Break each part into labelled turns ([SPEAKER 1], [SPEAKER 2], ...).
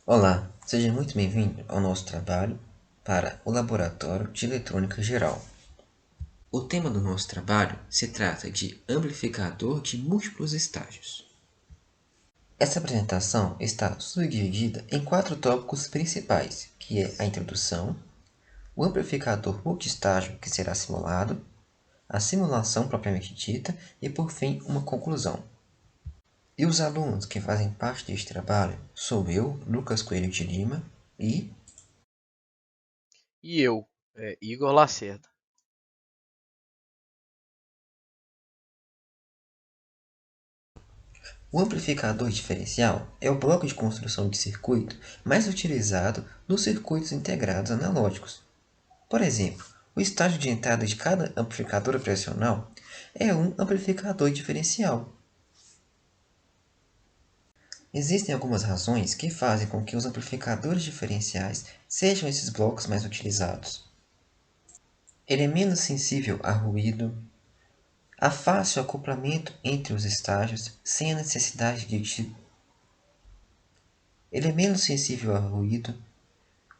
[SPEAKER 1] Olá, seja muito bem-vindo ao nosso trabalho para o Laboratório de Eletrônica Geral. O tema do nosso trabalho se trata de amplificador de múltiplos estágios. Essa apresentação está subdividida em 4 tópicos principais, que é a introdução, o amplificador multiestágio que será simulado, a simulação propriamente dita e, por fim, uma conclusão. E os alunos que fazem parte deste trabalho sou eu, Lucas Coelho de Lima, e
[SPEAKER 2] E eu, Igor Lacerda.
[SPEAKER 1] o amplificador diferencial é o bloco de construção de circuito mais utilizado nos circuitos integrados analógicos. Por exemplo, o estágio de entrada de cada amplificador operacional é um amplificador diferencial. Existem algumas razões que fazem com que os amplificadores diferenciais sejam esses blocos mais utilizados. Ele é menos sensível a ruído, há fácil acoplamento entre os estágios sem a necessidade de Ele é menos sensível a ruído.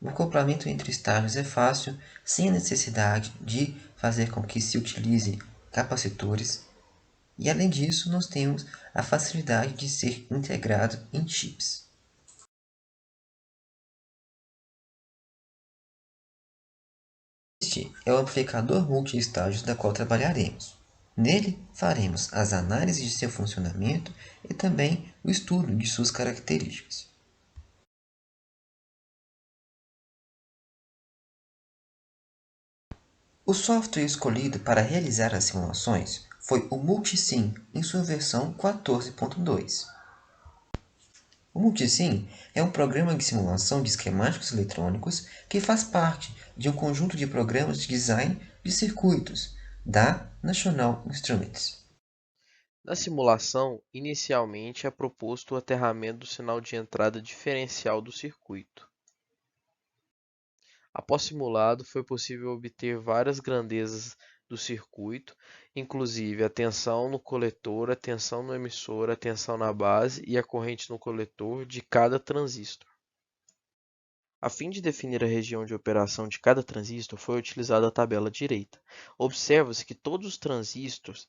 [SPEAKER 1] O acoplamento entre estágios é fácil, sem a necessidade de fazer com que se utilize capacitores. E além disso, nós temos a facilidade de ser integrado em chips. Este é o amplificador multi-estágios da qual trabalharemos. Nele, faremos as análises de seu funcionamento e também o estudo de suas características. O software escolhido para realizar as simulações foi o Multisim em sua versão 14.2. O Multisim é um programa de simulação de esquemáticos eletrônicos que faz parte de um conjunto de programas de design de circuitos da National Instruments.
[SPEAKER 2] Na simulação, inicialmente é proposto o aterramento do sinal de entrada diferencial do circuito. Após simulado, foi possível obter várias grandezas do circuito, inclusive a tensão no coletor, a tensão no emissor, a tensão na base e a corrente no coletor de cada transistor. A fim de definir a região de operação de cada transistor, foi utilizada a tabela direita. Observa-se que todos os transistores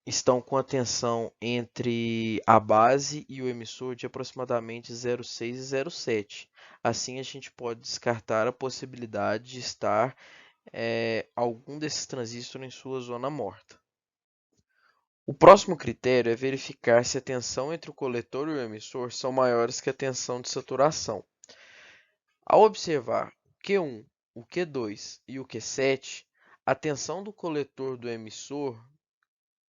[SPEAKER 2] estão com a tensão entre a base e o emissor de aproximadamente 0,6 e 0,7. Assim, a gente pode descartar a possibilidade de estar algum desses transistores em sua zona morta. O próximo critério é verificar se a tensão entre o coletor e o emissor são maiores que a tensão de saturação. Ao observar o Q1, o Q2 e o Q7, a tensão do coletor do emissor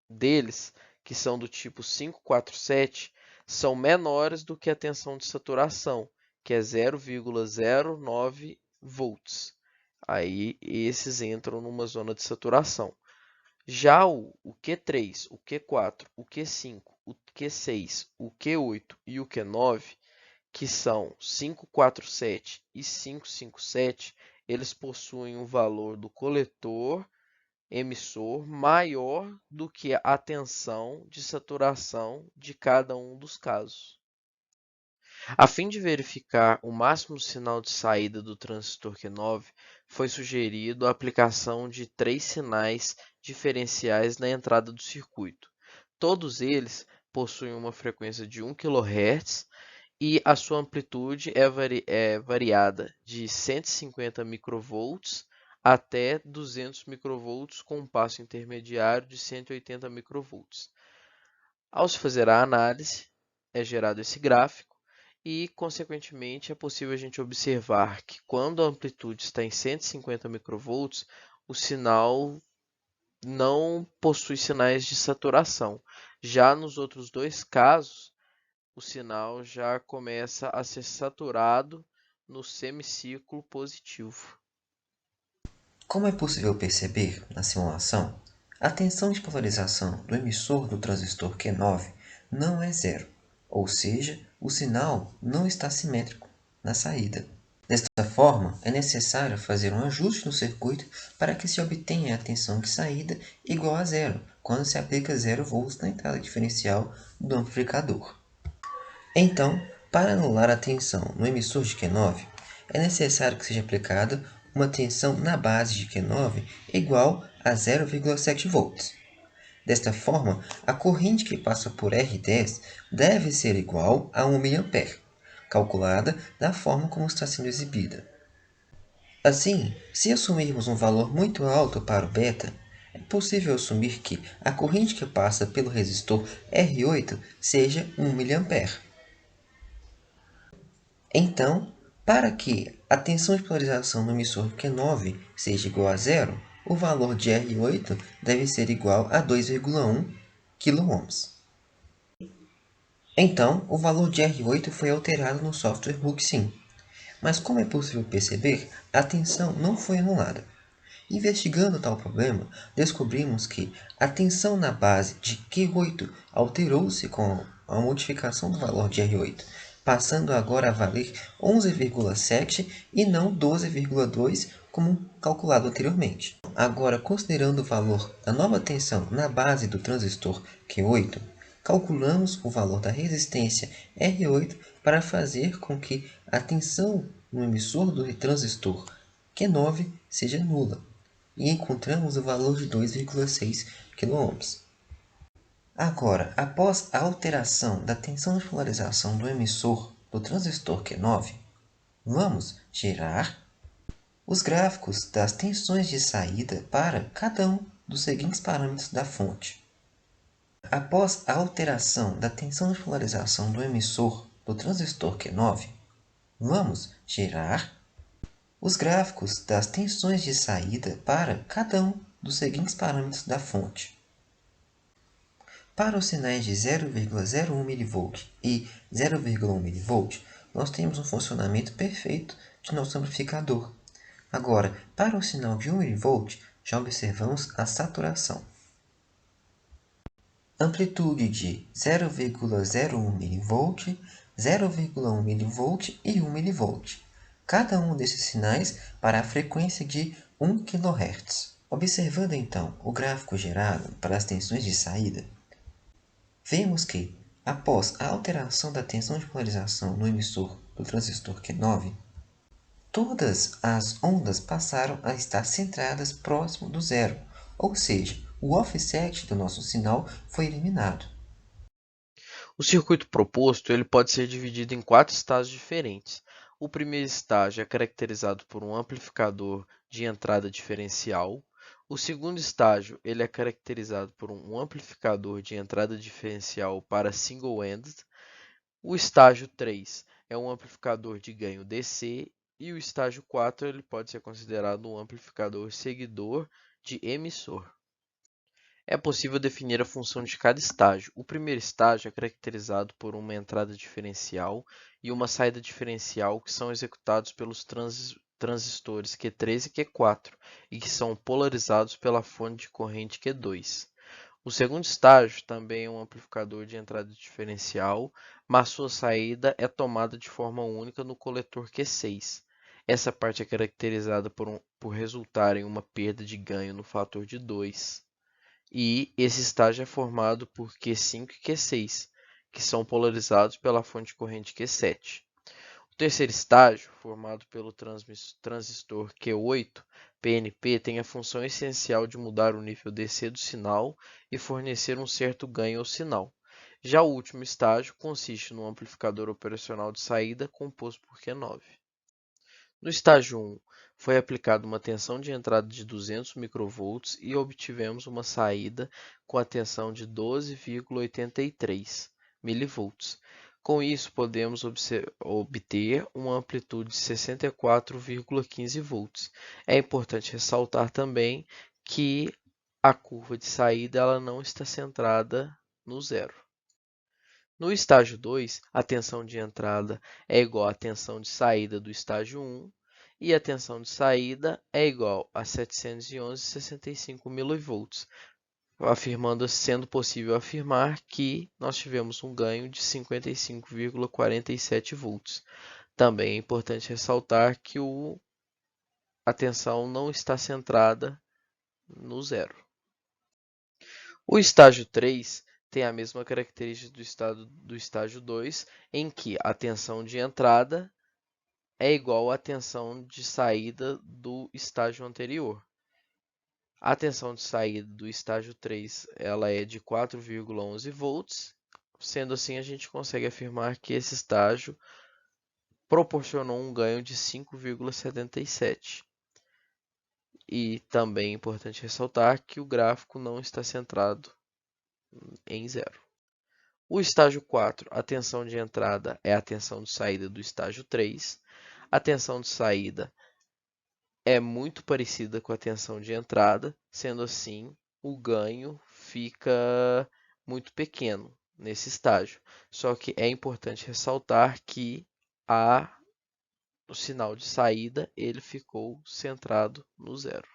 [SPEAKER 2] deles, que são do tipo 547, são menores do que a tensão de saturação, que é 0,09 volts. Aí esses entram numa zona de saturação. Já o Q3, o Q4, o Q5, o Q6, o Q8 e o Q9, que são 547 e 557, eles possuem um valor do coletor emissor maior do que a tensão de saturação de cada um dos casos. A fim de verificar o máximo sinal de saída do transistor Q9, foi sugerido a aplicação de 3 sinais diferenciais na entrada do circuito. Todos eles possuem uma frequência de 1 kHz e a sua amplitude é variada de 150 microvolts até 200 microvolts com um passo intermediário de 180 microvolts. Ao se fazer a análise, é gerado esse gráfico e, consequentemente, é possível a gente observar que quando a amplitude está em 150 microvolts, o sinal não possui sinais de saturação. Já nos outros dois casos, o sinal já começa a ser saturado no semiciclo positivo.
[SPEAKER 1] Como é possível perceber na simulação, a tensão de polarização do emissor do transistor Q9 não é zero, ou seja, o sinal não está simétrico na saída. Desta forma, é necessário fazer um ajuste no circuito para que se obtenha a tensão de saída igual a zero, quando se aplica 0 volts na entrada diferencial do amplificador. Então, Para anular a tensão no emissor de Q9, é necessário que seja aplicada uma tensão na base de Q9 igual a 0,7 volts. Desta forma, a corrente que passa por R10 deve ser igual a 1 mA, calculada da forma como está sendo exibida. Assim, se assumirmos um valor muito alto para o beta, é possível assumir que a corrente que passa pelo resistor R8 seja 1 mA. Então, para que a tensão de polarização no emissor Q9 seja igual a zero, o valor de R8 deve ser igual a 2,1 kΩ. Então, o valor de R8 foi alterado no software Booksim. Mas como é possível perceber, a tensão não foi anulada. Investigando tal problema, descobrimos que a tensão na base de Q8 alterou-se com a modificação do valor de R8, passando agora a valer 11,7 e não 12,2 como calculado anteriormente. Agora, considerando o valor da nova tensão na base do transistor Q8, calculamos o valor da resistência R8 para fazer com que a tensão no emissor do transistor Q9 seja nula, e encontramos o valor de 2,6 kΩ. Agora, após a alteração da tensão de polarização do emissor do transistor Q9, vamos gerar os gráficos das tensões de saída para cada um dos seguintes parâmetros da fonte. Após a alteração da tensão de polarização do emissor do transistor Q9, vamos gerar os gráficos das tensões de saída para cada um dos seguintes parâmetros da fonte. Para os sinais de 0,01 mV e 0,1 mV, nós temos um funcionamento perfeito de nosso amplificador. Agora, para o sinal de 1 mV, já observamos a saturação. Amplitude de 0,01 mV, 0,1 mV e 1 mV. Cada um desses sinais para a frequência de 1 kHz. Observando então o gráfico gerado para as tensões de saída, vemos que, após a alteração da tensão de polarização no emissor do transistor Q9, todas as ondas passaram a estar centradas próximo do zero, ou seja, o offset do nosso sinal foi eliminado.
[SPEAKER 2] O circuito proposto ele pode ser dividido em 4 estágios diferentes. O primeiro estágio é caracterizado por um amplificador de entrada diferencial. O segundo estágio ele é caracterizado por um amplificador de entrada diferencial para single-ended. O estágio 3 é um amplificador de ganho DC. E o estágio 4 ele pode ser considerado um amplificador seguidor de emissor. É possível definir a função de cada estágio. O primeiro estágio é caracterizado por uma entrada diferencial e uma saída diferencial que são executados pelos transistores Q3 e Q4 e que são polarizados pela fonte de corrente Q2. O segundo estágio também é um amplificador de entrada diferencial, mas sua saída é tomada de forma única no coletor Q6. Essa parte é caracterizada por resultar em uma perda de ganho no fator de 2. E esse estágio é formado por Q5 e Q6, que são polarizados pela fonte de corrente Q7. O terceiro estágio, formado pelo transistor Q8, PNP, tem a função essencial de mudar o nível DC do sinal e fornecer um certo ganho ao sinal. Já o último estágio consiste no amplificador operacional de saída composto por Q9. No estágio 1, foi aplicada uma tensão de entrada de 200 microvolts e obtivemos uma saída com a tensão de 12,83 milivolts. Com isso, podemos obter uma amplitude de 64,15 volts. É importante ressaltar também que a curva de saída ela não está centrada no zero. No estágio 2, a tensão de entrada é igual à tensão de saída do estágio 1 e a tensão de saída é igual a 711,65 mV, sendo possível afirmar que nós tivemos um ganho de 55,47 volts. Também é importante ressaltar que a tensão não está centrada no zero. O estágio 3 tem a mesma característica do estágio 2, em que a tensão de entrada é igual à tensão de saída do estágio anterior. A tensão de saída do estágio 3 ela é de 4,11 volts, sendo assim a gente consegue afirmar que esse estágio proporcionou um ganho de 5,77. E também é importante ressaltar que o gráfico não está centrado em zero. O estágio 4, a tensão de entrada é a tensão de saída do estágio 3. A tensão de saída é muito parecida com a tensão de entrada, sendo assim, o ganho fica muito pequeno nesse estágio. Só que é importante ressaltar que o sinal de saída ele ficou centrado no zero.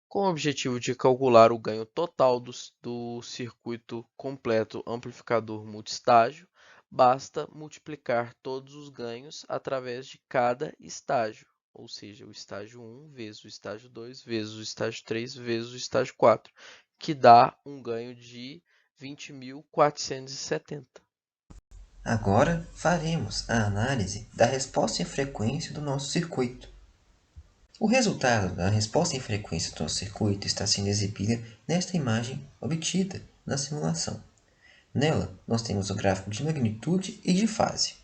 [SPEAKER 2] Com o objetivo de calcular o ganho total do circuito completo amplificador multistágio, basta multiplicar todos os ganhos através de cada estágio, ou seja, o estágio 1 vezes o estágio 2 vezes o estágio 3 vezes o estágio 4, que dá um ganho de 20.470.
[SPEAKER 1] Agora faremos a análise da resposta em frequência do nosso circuito. O resultado da resposta em frequência do nosso circuito está sendo exibida nesta imagem obtida na simulação. Nela, nós temos o gráfico de magnitude e de fase.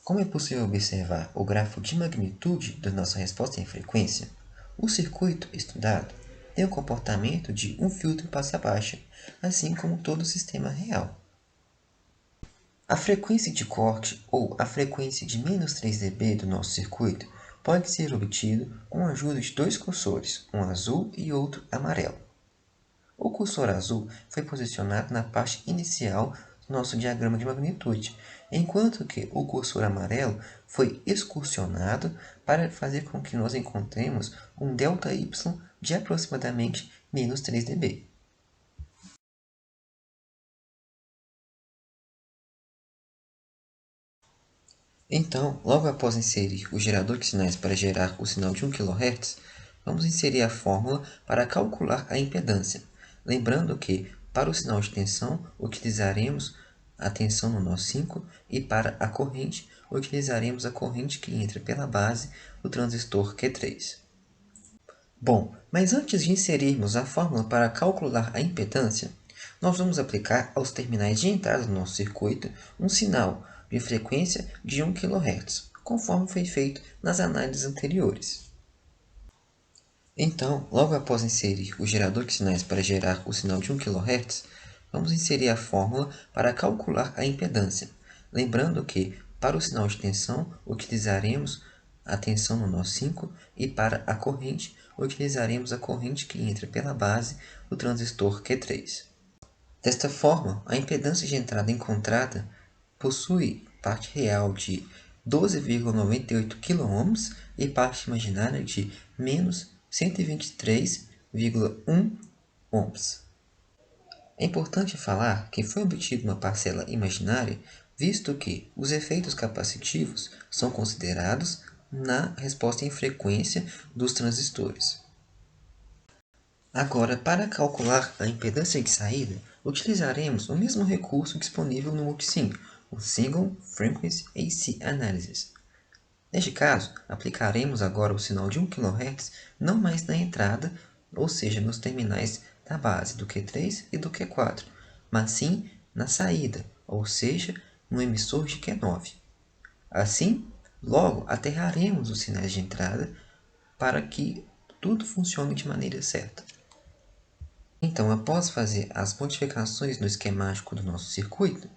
[SPEAKER 1] Como é possível observar o gráfico de magnitude da nossa resposta em frequência, o circuito estudado tem o comportamento de um filtro passa baixa, assim como todo o sistema real. A frequência de corte ou a frequência de menos 3 dB do nosso circuito pode ser obtido com a ajuda de dois cursores, um azul e outro amarelo. O cursor azul foi posicionado na parte inicial do nosso diagrama de magnitude, enquanto que o cursor amarelo foi excursionado para fazer com que nós encontremos um ΔY de aproximadamente menos 3 dB. Então, logo após inserir o gerador de sinais para gerar o sinal de 1 kHz, vamos inserir a fórmula para calcular a impedância. Lembrando que, para o sinal de tensão, utilizaremos a tensão no nó 5 e para a corrente, utilizaremos a corrente que entra pela base do transistor Q3. Bom, mas antes de inserirmos a fórmula para calcular a impedância, nós vamos aplicar aos terminais de entrada do nosso circuito um sinal de frequência de 1 kHz, conforme foi feito nas análises anteriores. Então, logo após inserir o gerador de sinais para gerar o sinal de 1 kHz, vamos inserir a fórmula para calcular a impedância. Lembrando que, para o sinal de tensão, utilizaremos a tensão no nó 5 e para a corrente, utilizaremos a corrente que entra pela base do transistor Q3. Desta forma, a impedância de entrada encontrada possui parte real de 12,98 kΩ e parte imaginária de menos 123,1 ohms. É importante falar que foi obtida uma parcela imaginária, visto que os efeitos capacitivos são considerados na resposta em frequência dos transistores. Agora, para calcular a impedância de saída, utilizaremos o mesmo recurso disponível no Multisim, o Single Frequency AC Analysis. Neste caso, aplicaremos agora o sinal de 1 kHz não mais na entrada, ou seja, nos terminais da base do Q3 e do Q4, mas sim na saída, ou seja, no emissor de Q9. Assim, logo aterraremos os sinais de entrada para que tudo funcione de maneira certa. Então, após fazer as modificações no esquemático do nosso circuito,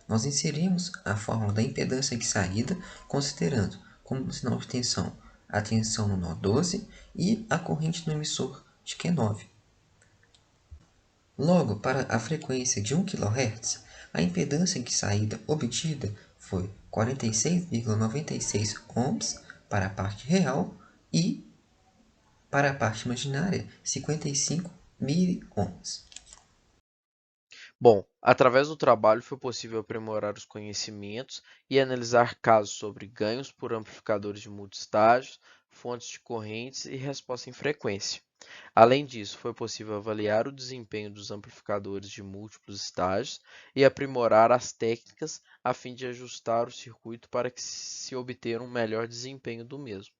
[SPEAKER 1] nós inserimos a fórmula da impedância de saída, considerando como sinal de tensão a tensão no nó 12 e a corrente no emissor de Q9. Logo, para a frequência de 1 kHz, a impedância de saída obtida foi 46,96 ohms para a parte real e, para a parte imaginária, 55 miliohms.
[SPEAKER 2] Bom, através do trabalho foi possível aprimorar os conhecimentos e analisar casos sobre ganhos por amplificadores de multistágios, fontes de correntes e resposta em frequência. Além disso, foi possível avaliar o desempenho dos amplificadores de múltiplos estágios e aprimorar as técnicas a fim de ajustar o circuito para que se obter um melhor desempenho do mesmo.